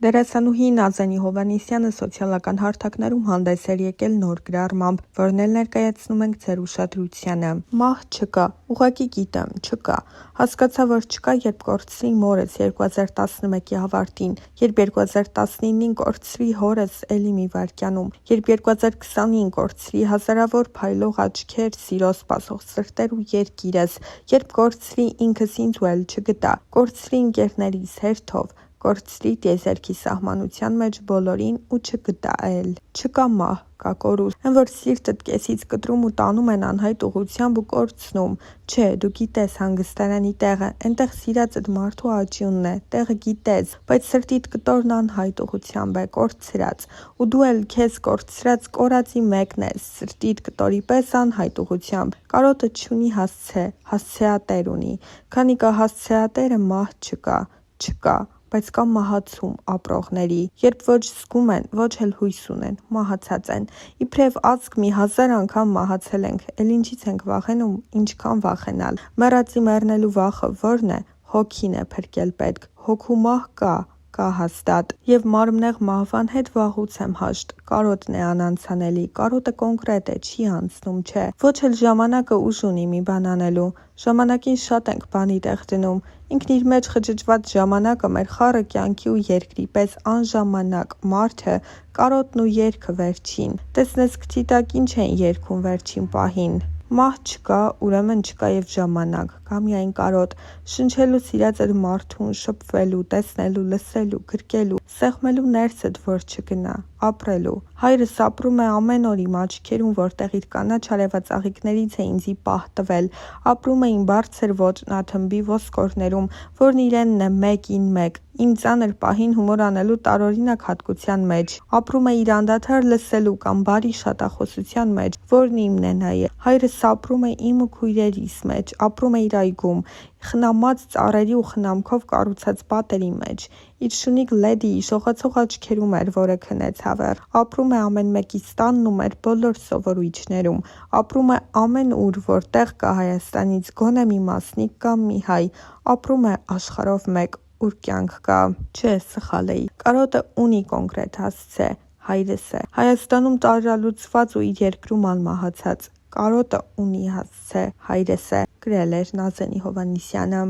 Դերասանուհի Նազենի Հովհաննիսյանը սոցիալական հարթակներում հանդես էր եկել նոր գրառմամբ, որն էլ ներկայացնում ենք ձեր ուշադրությանը։ Մահ չկա, ուղղակի գիտեմ, չկա։ Հասկացա, որ չկա, երբ կորցրի մորս 2011-ի ավարտին, երբ 2019-ին կորցրի հորս էլի մի վայրկյանում, երբ 2020-ին կորցրի հազարավոր փայլող աչքեր, սիրո սպասող սրտեր ու երկիրս, երբ կորցրի ինքս ինձ ու էլ չգտա, կորցրի ընկերներիս հերթով, կորցրի տիեզերքի սահմանության մեջ բոլորին ու չգտա էլ։ Չկա մահ, կա կորուստ, այն որ սիրտդ կեսից կտրում ու տանում են անհայտ ուղղությամբ ու կորցնում։ Չէ, դու գիտես հանգստարանի տեղը, այնտեղ սիրածդ մարդու աջյունն է, տեղը գիտես, բայց սրտիդ կտորն անհայտ ուղղությամբ է, կորցրած, ու դու էլ քեզ կորցրած կորածի մեկն ես, սրտիդ կտորի պես անհայտ ուղղությամբ։ Կարոտը չունի հասցե, հասցեատեր ունի, քանի կա հասցեատերը մահ չկա, բայց կա մահացում ապրողների, երբ ոչ զգում են, ոչ էլ հույս ունեն, մահացած են, իբրև ազգ մի 1000 անգամ մահացել ենք, էլ ինչից ենք վախենում, ինչքան վախենալ, մեռածի մեռնելու վախը ո՞րն է, հոգին է փրկել պետք, հոգու մահ կա հաստատ, և մարմնեղ մահվան հետ վաղուց եմ հաշտ, կարոտն է անանցանելի, կարոտը կոնկրետ է, չի անցնում, չէ, ոչ էլ ժամանակը ուժ ունի մի բան անելու, ժամանակին շատ ենք բանի տեղ դնում, ինքն իր մեջ խճճված ժամանակը մեր խառը կյանքի ու երկրի պես անժամանակ, մարդը, կարոտն ու երգը վերջին, տեսնես քթի տակ ինչ են երգում վերջին պահին։ Մահ չկա, ուրեմն չկա և ժամանակ, կա միայն կարոտ, շնչելու սիրածդ մարդուն, շփվելու, տեսնելու, լսելու, գրկելու, սեղմելու ներսդ, որ չգնա, ապրելու։ Հայրս ապրում է ամեն օր իմ աչքերում, որտեղ իր կանաչ արևածաղիկներից է ինձի պահ տվել, ապրում է իմ բարձր ոճնաթմբի ոսկորներում, որն իրենն է մեկին մեկ, իմ ծանր պահին հումոր անելու տարօրինակ հատկության մեջ, ապրում է իր անդադար լսելու կամ բարի շատախոսության մեջ, որն իմն է նաև, հայրս ապրում է իմ ու քույրերիս մեջ, ապրում է իր այգում, խնամած ծառերի ու խնամքով կառուցած պատերի մեջ, իր շունիկ լեդի շողացող աչքերում էր, որը քնեց հավեռ, ապրում է ամեն մեկիս տանն ու մեր բոլոր սովորույթներում, ապրում է ամեն ուր, որտեղ կա Հայաստանից գոնե մի մասնիկ կամ մի հայ, ապրում է աշխարհով մեկ, ուր կյանք կա։ Չէ, սխալ էի, կարոտը ունի կոնկրետ հասցե, հայրս է, Հայաստանում տարրալուծված ու իր երկրում անմահացած, կարոտը ունի հասցե, հայրս է, գրել էր Նազենի Հովհաննիսյանը։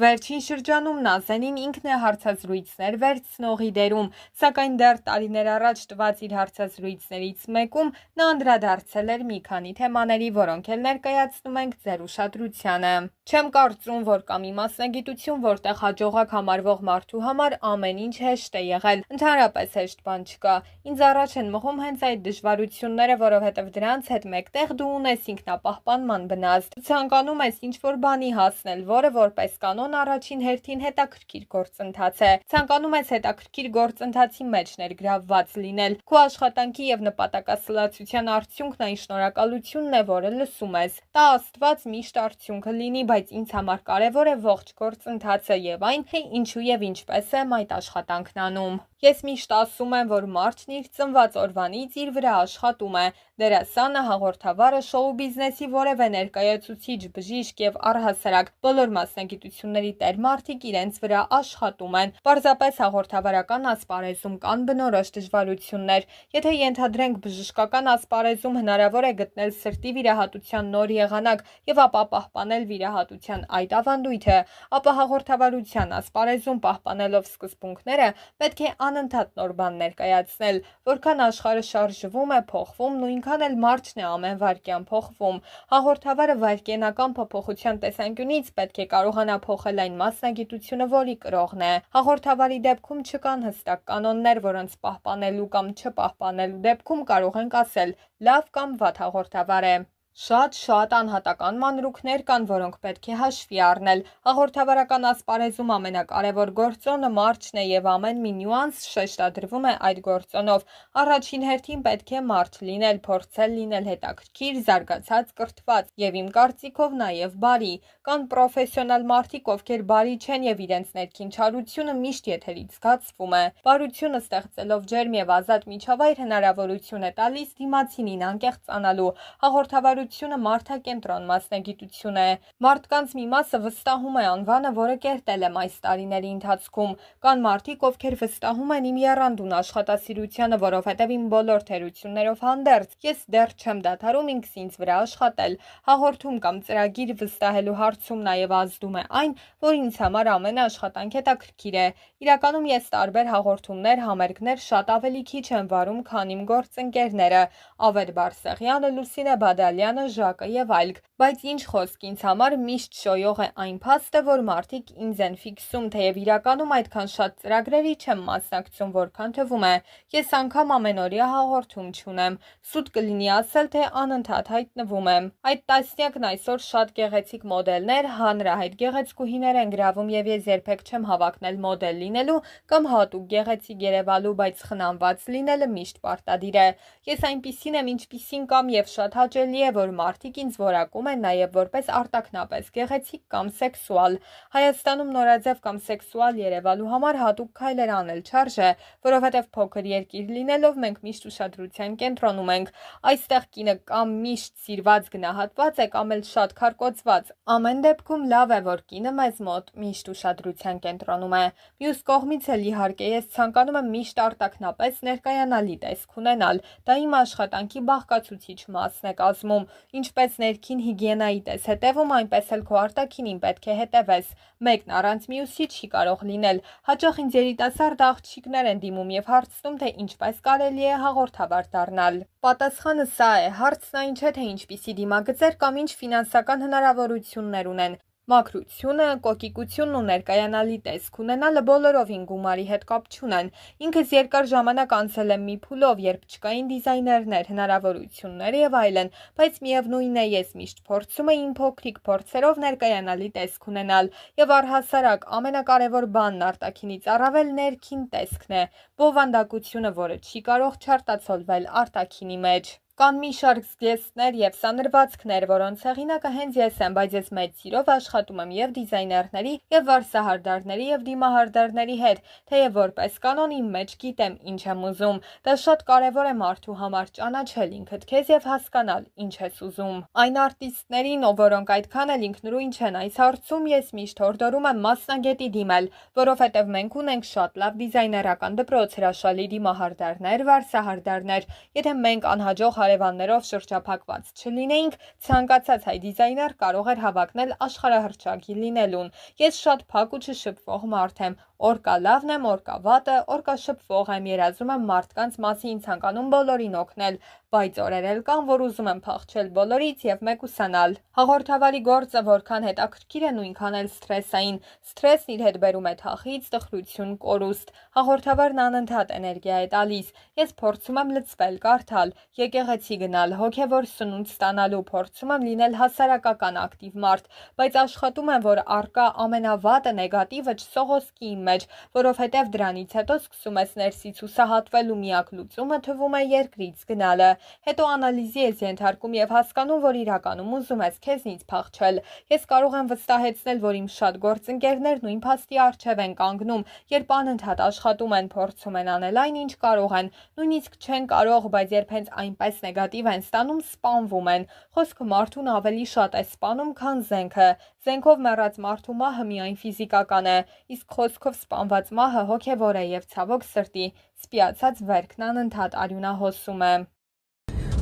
Վերջին շրջանում Նազենին ինքն է հարցազրույցներ վերցնողի դերում, սակայն դեռ տարիներ առաջ տված իր հարցազրույցներից մեկում նա անդրադարձել էր մի քանի թեմաների, որոնք էլ ներկայացնում ենք ձեր ուշադրությանը։ Չեմ կարծում, որ կա մի մասնագիտություն, որտեղ հաջողակ համարվող մարդու համար ամեն ինչ հեշտ է եղել, ընդհանրապես հեշտ բան չկա։ Ինձ առաջ են մղում հենց այդ դժվարությունները, որովհետև դրանց հետ մեկտեղ դու ունես ինքնապահպանման բնազդ, ցանկանում ես ինչ-որ բանի հասնել, որը որպես կանոն առաջին հերթին հետաքրքիր գործընթաց է։ Ցանկանում ես հետաքրքիր գործընթացի մեջ ներգրավված լինել։ Քո աշխատանքի եւ նպատակասլացության արդյունքն այն շնորհակալությունն է, որը լսում ես։ Տա Աստված միշտ արդյունքը լինի, բայց ինձ համար կարևոր է ողջ գործընթացը եւ այն, թե ինչու եւ ինչպես եմ այդ աշխատանքն անում։ Ես միշտ ասում եմ, որ մարդն իր ծնված օրվանից իր վրա աշխատում է։ Դերասանը, հաղորդավարը, շոու բիզնեսի որևէ ներկայացուցիչ, բժիշկ եւ առհասարակ բոլոր մասնագիտությունների տեր մարդիկ իրենց վրա աշխատում են։ Պարզապես հաղորդավարական ասպարեզում կան բնորոշ դժվարություններ։ Եթե ենթադրենք բժշկական ասպարեզում հնարավոր է գտնել սրտի վիրահատության նոր եղանակ եւ ապա պահպանել վիրահատության այդ ավանդույթը, ապա հաղորդավարության ասպարեզում պահպանելով սկզբունքները պետք է անընդհատ նոր բան ներկայացնել, որքան աշխարհը շարժվում է, փոխվում, նույնքան էլ մարդն է ամեն վայրկյան փոխվում։ Հաղորդավարը վայրկենական փոփոխության տեսանկյունից պետք է կարողանա փոխել այն մասնագիտությունը, որի կրողն է։ Հաղորդավարի դեպքում չկան հստակ կանոններ, որոնց պահպանելու կամ չպահպանելու դեպքում կարող ենք ասել լավ կամ վատ հաղորդավար է։ Շատ անհատական մանրուքներ կան, որոնք պետք է հաշվի առնել։ Հաղորդավարական ասպարեզում ամենակարևոր գործոնը մարդն է եւ ամեն մի նյուանս շեշտադրվում է այդ գործոնով։ Առաջին հերթին պետք է մարդ լինել, փորձել լինել հետաքրքիր, զարգացած, կրթված եւ իմ կարծիքով նաեւ բարի։ Կան պրոֆեսիոնալ մարդիկ, ովքեր բարի չեն եւ իրենց ներքին չարությունը միշտ եթերից զգացվում է։ Բարությունը ստեղծելով ջերմ եւ ազատ միջավայր հնարավորություն է տալիս դիմացինին անկեղծանալու։ Հաղորդավար Հրաշալիությունը մարդակենտրոն մասնագիտություն է։ Մարդկանց մի մասը վստահում է անվանը, որը կերտել եմ այս տարիների ընթացքում։ Կան մարդիկ, ովքեր վստահում են իմ եռանդուն աշխատասիրությանը, որովհետև իմ բոլոր թերություններով հանդերձ ես դեռ չեմ դադարում ինքս ինձ վրա աշխատել։ Հաղորդում կամ ծրագիր վստահելու հարցում նաև ազդում է այն, որ ինձ համար ամեն աշխատանք հետաքրքիր է։ Իրականում ես տարբեր հաղորդումներ, համերգներ շատ ավելի քիչ եմ վարում, քան իմ գործընկերները՝ Ավետ Բարսեղյանը, Լուսինե Բադալյանը, Ժակը եւ այլք։ Բայց ինչ խոսք, ինձ համար միշտ շոյող է այն փաստը, որ մարդիկ ինձ են ֆիքսում, թեև իրականում այդքան շատ ծրագրերի չեմ մասնակցում, որքան թվում է։ Ես անգամ ամենօրյա հաղորդում չունեմ։ Սուտ կլինի ասել, թե անընդհատ հայտնվում եմ։ Այդ տասնյակն այսօր շատ գեղեցիկ մոդելներ, հանրահայտ գեղեցկուհիներ են գրավում եւ ես երբեք չեմ հավակնել մոդել լինելու կամ հատուկ գեղեցիկ երևալու, բայց խնամված լինելը միշտ պարտադիր է։ Ես այնպիսին եմ, ինչպիսին կամ եւ շատ հաճելի է, որ մարդիկ ինձ որակում են նաեւ որպես արտաքնապես գեղեցիկ կամ սեքսուալ։ Հայաստանում նորաձև կամ սեքսուալ երևալու համար հատուկ քայլեր անել չարժե, որովհետեւ փոքր երկիր լինելով մենք միշտ ուշադրության կենտրոնում ենք։ Այստեղ կինը կամ միշտ սիրված գնահատված է, կամ էլ շատ քարկոծված։ Ամեն դեպքում լավ է, որ կինը մեզ մոտ միշտ ուշադրության կենտրոնում է։ Մյուս կողմից էլ իհարկե ես ցանկանում եմ միշտ արտաքնապես ներկայանալի տեսք ունենալ։ Դա իմ աշխատանքի բաղկացուցիչ մասն է կազմում։ Ինչպես ներքին հիգիենայի պես հետևում, այնպես էլ քո արտաքինին պետք է հետևես։ Մեկն առանց մյուսի չի կարող լինել։ Հաճախ ինձ երիտասարդ աղջիկներ են դիմում եւ հարցնում, թե ինչպես կարելի է հաղորդավար դառնալ։ Պատասխանը սա է. հարցն այն չէ, թե ինչպիսի դիմագծեր կամ ինչ ֆինանսական հնարավորություններ ունեն։ Մաքրությունը, կոկիկությունն ու ներկայանալի տեսք ունենալը բոլորովին գումարի հետ կապ չունեն։ Ինքս երկար ժամանակ անցել եմ մի փուլով, երբ չկային դիզայներներ, հնարավորություններ եւ այլն, բայց միևնույնն է, ես միշտ փորձում էի իմ փոքրիկ փորձերով ներկայանալի տեսք ունենալ եւ առհասարակ ամենակարևոր բանն արտաքինից առավել ներքին տեսքն է, բովանդակությունը, որը չի կարող չարտացոլվել արտաքինի մեջ։ Կան մի շարք զգեստներ եւ սանրվածքներ, որոնց հեղինակը հենց ես եմ, բայց ես մեծ սիրով աշխատում եմ եւ դիզայներների, եւ վարսահարդարների եւ դիմահարդարների հետ, թեև որպես կանոն իմ մեջ գիտեմ ինչ եմ ուզում։ Դա շատ կարեւոր է մարդու համար ճանաչել ինքդ քեզ եւ հասկանալ ինչ ես ուզում։ Այն արտիստներին, որոնք այդքան էլ ինքնուրույն չեն այս հարցում, ես միշտ հորդորում եմ մասնագետի դիմել, որովհետեւ մենք ունենք շատ լավ դիզայներական դպրոց, հրաշալի դիմահարդարներ, վարսահարդարներ։ Եթե մենք անհաջող հարևաններով շրջափակված չլինեինք, ցանկացած հայ դիզայներ կարող էր հավակնել աշխարհահռչակի լինելուն։ Ես շատ փակ ու չշփվող մարդ եմ։ Օր կա լավն եմ, օր կա վատը, օր կա շփվող եմ, երազում եմ մարդկանց մասին, ցանկանում բոլորին օգնել, բայց օրեր էլ կան, որ ուզում եմ փախչել բոլորից եւ մեկուսանալ։ Հաղորդավարի գործը որքան հետաքրքիր է, նույնքան էլ սթրեսային։ Սթրեսն իր հետ բերում է թախիծ, տխրություն, կորուստ։ Հաղորդավարն անընդհատ էներգիա է տալիս։ Ես փորձում եմ լցվել, կարդալ, եկեղեցի գնալ, հոգեվոր սնունդ ստանալու, փորձում եմ լինել հասարակական ակտիվ մարդ, բայց աշխատում եմ, որ առկա ամենավատը նեգատիվը չսողոսկի իմ մեջ, որովհետև դրանից հետո սկսում ես ներսից հուսահատվել ու միակ լուծումը թվում է երկրից գնալը։ Հետո անալիզի ես ենթարկում եւ հասկանում, որ իրականում ուզում ես քեզնից փախչել։ Ես կարող եմ վստահեցնել, որ իմ շատ գործընկերներ նույն փաստի առջև են կանգնում, երբ անընդհատ աշխատում են, փորձում են անել այն, ինչ կարող են, նույնիսկ չեն կարող, բայց երբ հենց այնպես նեգատիվ են ստանում, սպանվում են։ Խոսքը մարդուն ավելի շատ է սպանում, քան զենքը։ Զենքով մեռած մարդու մահը միայն ֆիզիկական է, իսկ խոսքով սպանված մահը հոգևոր է եւ ցավոք սրտի սպիացած վերքն անընդհատ արյունահոսում է։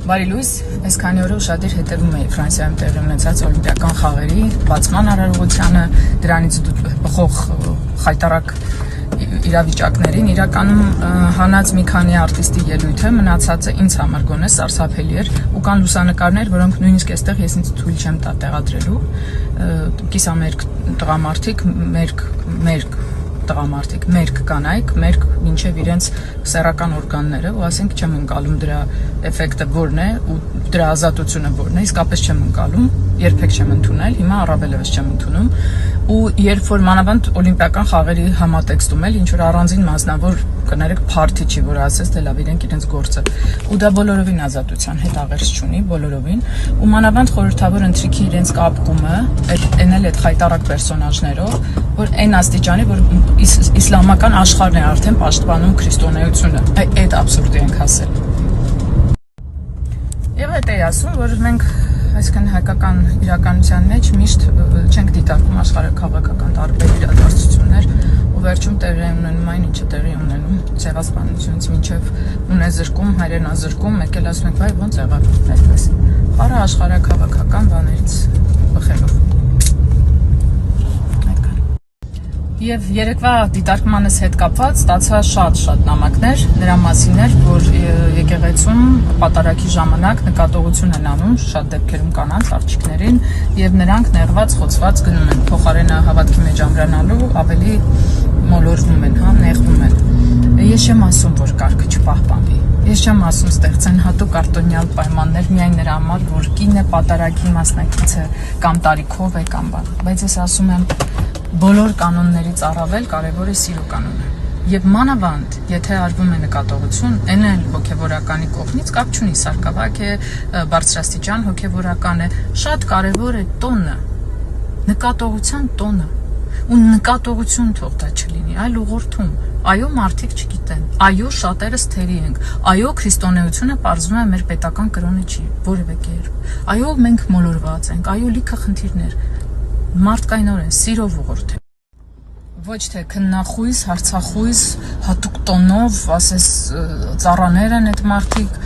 Բարի լույս, այս քանի օրը ուշադիր հետևում էի Ֆրանսիայում տեղի ունեցած օլիմպիական խաղերի բացման արարողությանը, դրանից բխող խայտարակ իրավիճակներին, իրականում հանած մի քանի արտիստի ելույթը մնացածը ինձ համար գոնե սարսափելի էր ու կան լուսանկարներ, որոնք նույնիսկ այստեղ ես ինձ թույլ չեմ տա տեղադրելու, կիսամերկ տղամարդիկ, մերկ կանայք, մերկ մինչև իրենց սեռական օրգանները, ու ասենք չեմ ընկալում դրա էֆեկտը որն է ու դրա ազատությունը որն է, իսկապես չեմ ընկալում, երբեք չեմ ընդունել, հիմա առավելևս չեմ ընդունում, ու երբ որ մանավանդ օլիմպիական խաղերի համատեքստում էլ ինչ որ առանձին մասնավոր կներեք փարթի չի, որ ասես թե լավ իրենք իրենց գործը, ու դա բոլորովին ազատության հետ աղերս չունի, բոլորովին, ու մանավանդ խորհրդավոր ընթրիքի իրենց կապկումը, այդ խայտարակ պերսոնաժներով, որ այն աստիճանի, որ իսլամական աշխարհն է արդեն պաշտպանում քրիստոնեությունը, այդ աբսուրդի ենք հասել։ Եվ այդ է ասում, որ մենք Այսինքն հայկական իրականության մեջ միշտ չենք դիտարկում աշխարհաքաղաքական տարբեր իրադարձություններ ու վերջում տեղի ունենում այն, ինչը տեղի ունենում ցեղասպանությունից մինչև ունեզրկում, հայրենազրկում, մեկ էլ ասում ենք, վայ, ոնց եղավ, այդպես։ Բարը աշխարհաքաղաքական բաներից բխելով։ Եվ երեկվա դիտարկմանս հետ կապված ստացա շատ նամակներ նրա մասին էր, որ եկեղեցում պատարագի ժամանակ նկատողություն են անում շատ դեպքերում կանանց, աղջիկներին, եւ նրանք նեղված, խոցված գնում են, փոխարենը հավատքի մեջ ամրանալու ավելի մոլորվում են, նեղվում են։ Ես չեմ ասում, որ կարգը չպահպանվի։ Ես չեմ ասում ստեղծեն հատուկ արտոնյալ պայմաններ միայն նրա համար, որ կինը պատարագի մասնակից է կամ տարիքով է կամ բան, բայց ես ասում եմ բոլոր կանոններից առավել կարևոր է սիրո կանոնը։ Եվ մանավանդ, եթե արվում է նկատողություն, այն էլ հոգևորականի կողմից կապ չունի, սարկավակ է, բարձրաստիճան հոգևորական է, շատ կարևոր է տոնը, նկատողության տոնը, ու նկատողություն թող դա չլինի, այլ ուղղորդում։ Այո, մարդիկ չգիտեն, այո, շատերս թերի ենք, այո, քրիստոնեությունը պարզվում է մեր պետական կրոնը չի, որևէ կերպ, այո, մենք մոլորված ենք, այո, լիքը խնդիրներ, մարդկայնորեն, սիրով ուղղորդ է։ Ոչ թե քննախույս, հարցախույս, հատուկ տոնով, ասես ծառաներ են այդ մարդիկ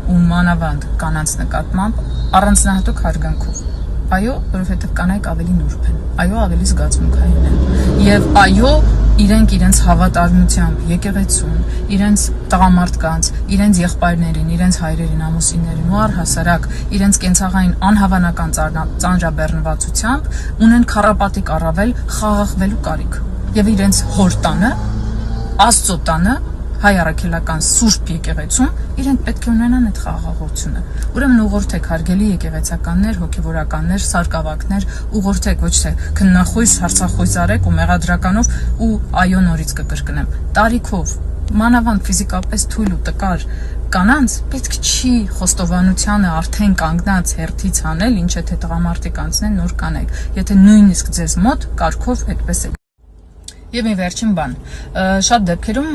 ու մանավանդ կանանց նկատմամբ առանձնահատուկ հարգանքով։ Այո, որովհետև կանայք ավելի նուրբ են, այո, ավելի զգացմունքային են, եւ այո, իրենք իրենց հավատարմությամբ եկեղեցուն, իրենց տղամարդկանց, իրենց եղբայրներին, իրենց հայրերին, ամուսիններին ու առհասարակ իրենց կենցաղային անհավանական ծանրաբեռնվածությամբ ունեն քառապատիկ առավել խաղաղվելու կարիք եւ իրենց հոր տանը, Աստծո տանը, հայ առաքելական սուրբ եկեղեցում իրենք պետք է ունենան այդ խաղաղությունը։ Ուրեմն ուղղորդեք հարգելի եկեղեցականներ, հոգևորականներ, սարկավակներ, ուղղորդեք ոչ թե քննախույս, հարցախույս արեք ու մեղադրականով ու այո նորից կկրկնեմ, տարիքով, մանավանդ ֆիզիկապես թույլ ու տկար կանանց պետք չի խոստովանությանը արդեն կանգնած հերթից անել, ինչ եթե տղամարդիկ անցնեն նոր կանեք, եթե նույնիսկ ձեզ մոտ կարգով այդպես է։ Եվ մի վերջին բան, շատ դեպքերում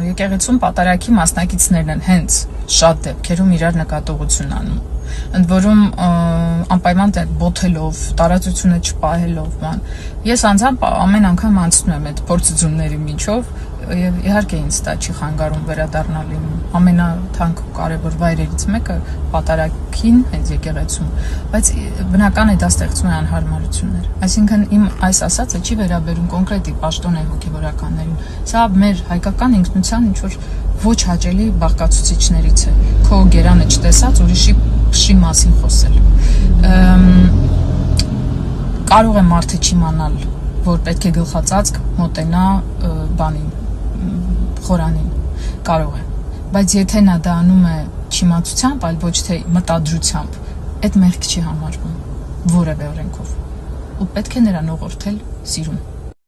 եկեղեցում պատարագի մասնակիցներն են հենց շատ դեպքերում իրար նկատողություն անում, ընդ որում անպայման բոթելով, տարածությունը չպահելով, բան։ Ես անձամբ ամեն անգամ անցնում եմ այդ փորձությունների միջով եւ իհարկե ինձ դա չի խանգարում վերադառնալ իմ ամենաթանկ ու կարևոր վայրերից մեկը պատարագին հենց եկեղեցում, բայց բնական է դա ստեղծում է անհարմարություններ։ Այսինքն իմ այս ասածը չի վերաբերում կոնկրետ պաշտոնե հոգևորականներին, սա մեր հայկական ինքնության ինչ որ ոչ հաճելի բաղկացուցիչներից է, քո գերանը չտեսած ուրիշի մասին խոսել։ Կարող է մարդը չիմանալ, որ պետք է գլխածածկ մոտենա բանին, խորանին, կարող է, բայց եթե նա դա անում է չիմացությամբ, այլ ոչ թե մտադրությամբ, այդ մեղք չի համարվում որևէ օրենքով ու պետք է նրան ուղղորդել սիրուն։